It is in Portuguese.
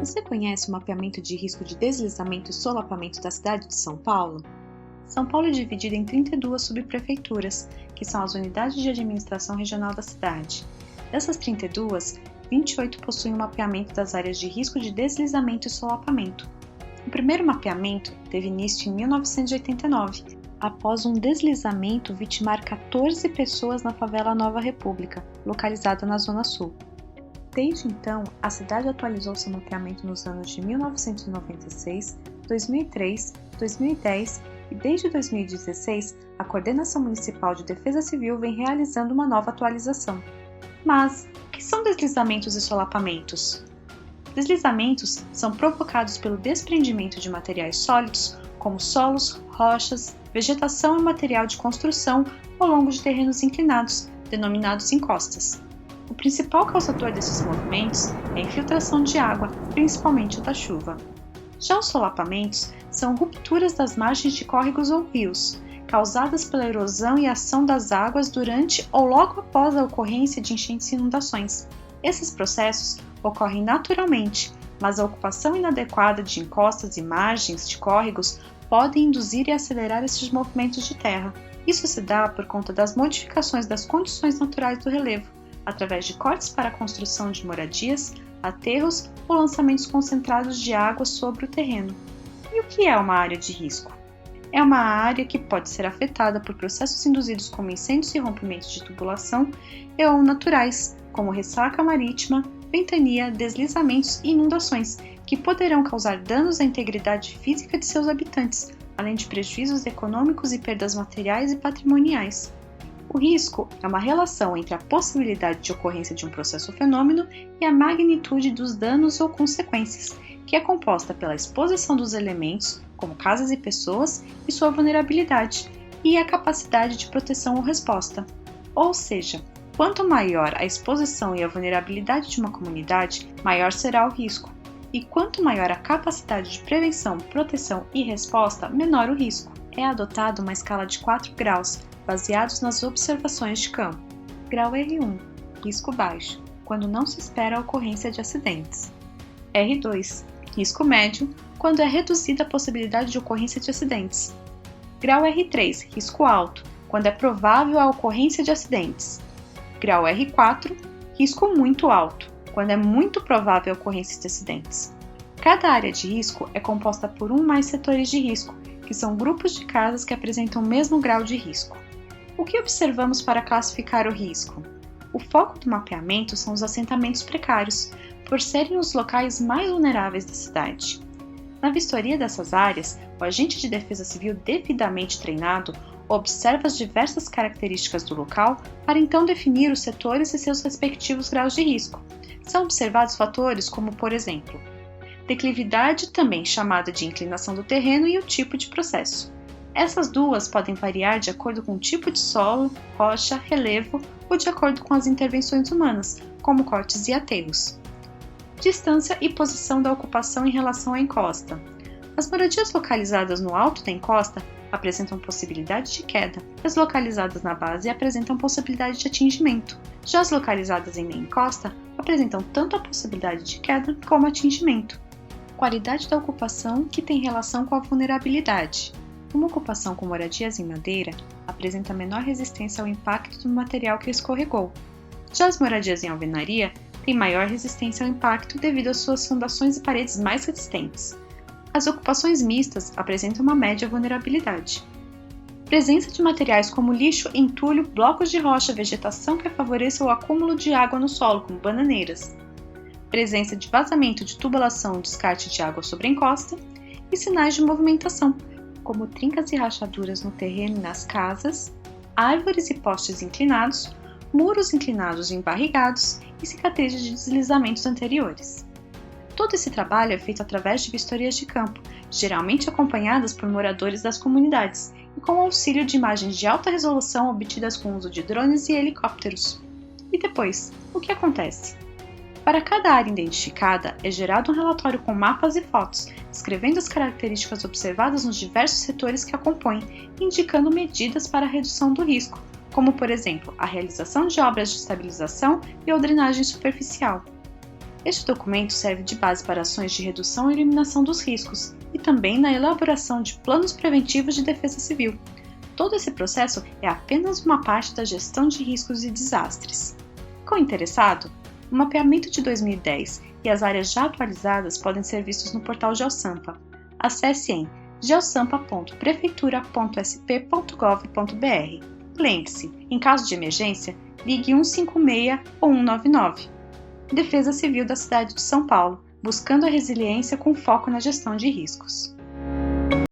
Você conhece o mapeamento de risco de deslizamento e solapamento da cidade de São Paulo? São Paulo é dividida em 32 subprefeituras, que são as unidades de administração regional da cidade. Dessas 32, 28 possuem o mapeamento das áreas de risco de deslizamento e solapamento. O primeiro mapeamento teve início em 1989, após um deslizamento vitimar 14 pessoas na favela Nova República, localizada na Zona Sul. Desde então, a cidade atualizou seu mapeamento nos anos de 1996, 2003, 2010 e desde 2016, a Coordenação Municipal de Defesa Civil vem realizando uma nova atualização. Mas, o que são deslizamentos e solapamentos? Deslizamentos são provocados pelo desprendimento de materiais sólidos, como solos, rochas, vegetação e material de construção ao longo de terrenos inclinados, denominados encostas. O principal causador desses movimentos é a infiltração de água, principalmente da chuva. Já os solapamentos são rupturas das margens de córregos ou rios, causadas pela erosão e ação das águas durante ou logo após a ocorrência de enchentes e inundações. Esses processos ocorrem naturalmente, mas a ocupação inadequada de encostas e margens de córregos pode induzir e acelerar esses movimentos de terra. Isso se dá por conta das modificações das condições naturais do relevo, através de cortes para a construção de moradias, aterros ou lançamentos concentrados de água sobre o terreno. E o que é uma área de risco? É uma área que pode ser afetada por processos induzidos como incêndios e rompimentos de tubulação ou naturais, como ressaca marítima, ventania, deslizamentos e inundações, que poderão causar danos à integridade física de seus habitantes, além de prejuízos econômicos e perdas materiais e patrimoniais. O risco é uma relação entre a possibilidade de ocorrência de um processo ou fenômeno e a magnitude dos danos ou consequências, que é composta pela exposição dos elementos, como casas e pessoas, e sua vulnerabilidade, e a capacidade de proteção ou resposta. Ou seja, quanto maior a exposição e a vulnerabilidade de uma comunidade, maior será o risco. E quanto maior a capacidade de prevenção, proteção e resposta, menor o risco. É adotada uma escala de 4 graus, baseados nas observações de campo. Grau R1, risco baixo, quando não se espera a ocorrência de acidentes. R2, risco médio, quando é reduzida a possibilidade de ocorrência de acidentes. Grau R3, risco alto, quando é provável a ocorrência de acidentes. Grau R4, risco muito alto, quando é muito provável a ocorrência de acidentes. Cada área de risco é composta por um ou mais setores de risco, que são grupos de casas que apresentam o mesmo grau de risco. O que observamos para classificar o risco? O foco do mapeamento são os assentamentos precários, por serem os locais mais vulneráveis da cidade. Na vistoria dessas áreas, o agente de defesa civil devidamente treinado observa as diversas características do local para então definir os setores e seus respectivos graus de risco. São observados fatores como, por exemplo, declividade, também chamada de inclinação do terreno, e o tipo de processo. Essas duas podem variar de acordo com o tipo de solo, rocha, relevo ou de acordo com as intervenções humanas, como cortes e aterros. Distância e posição da ocupação em relação à encosta. As moradias localizadas no alto da encosta apresentam possibilidade de queda, as localizadas na base apresentam possibilidade de atingimento. Já as localizadas em encosta apresentam tanto a possibilidade de queda como atingimento. Qualidade da ocupação, que tem relação com a vulnerabilidade. Uma ocupação com moradias em madeira apresenta menor resistência ao impacto do material que escorregou. Já as moradias em alvenaria têm maior resistência ao impacto devido às suas fundações e paredes mais resistentes. As ocupações mistas apresentam uma média vulnerabilidade. Presença de materiais como lixo, entulho, blocos de rocha, vegetação que favoreça o acúmulo de água no solo, como bananeiras. Presença de vazamento de tubulação ou descarte de água sobre a encosta. E sinais de movimentação, como trincas e rachaduras no terreno e nas casas, árvores e postes inclinados, muros inclinados e embarrigados e cicatrizes de deslizamentos anteriores. Todo esse trabalho é feito através de vistorias de campo, geralmente acompanhadas por moradores das comunidades e com o auxílio de imagens de alta resolução obtidas com o uso de drones e helicópteros. E depois, o que acontece? Para cada área identificada, é gerado um relatório com mapas e fotos, descrevendo as características observadas nos diversos setores que a compõem, indicando medidas para a redução do risco, como, por exemplo, a realização de obras de estabilização e ou drenagem superficial. Este documento serve de base para ações de redução e eliminação dos riscos e também na elaboração de planos preventivos de defesa civil. Todo esse processo é apenas uma parte da gestão de riscos e desastres. Ficou interessado? O mapeamento de 2010 e as áreas já atualizadas podem ser vistos no portal GeoSampa. Acesse em geosampa.prefeitura.sp.gov.br. Lembre-se, em caso de emergência, ligue 156 ou 199. Defesa Civil da cidade de São Paulo, buscando a resiliência com foco na gestão de riscos.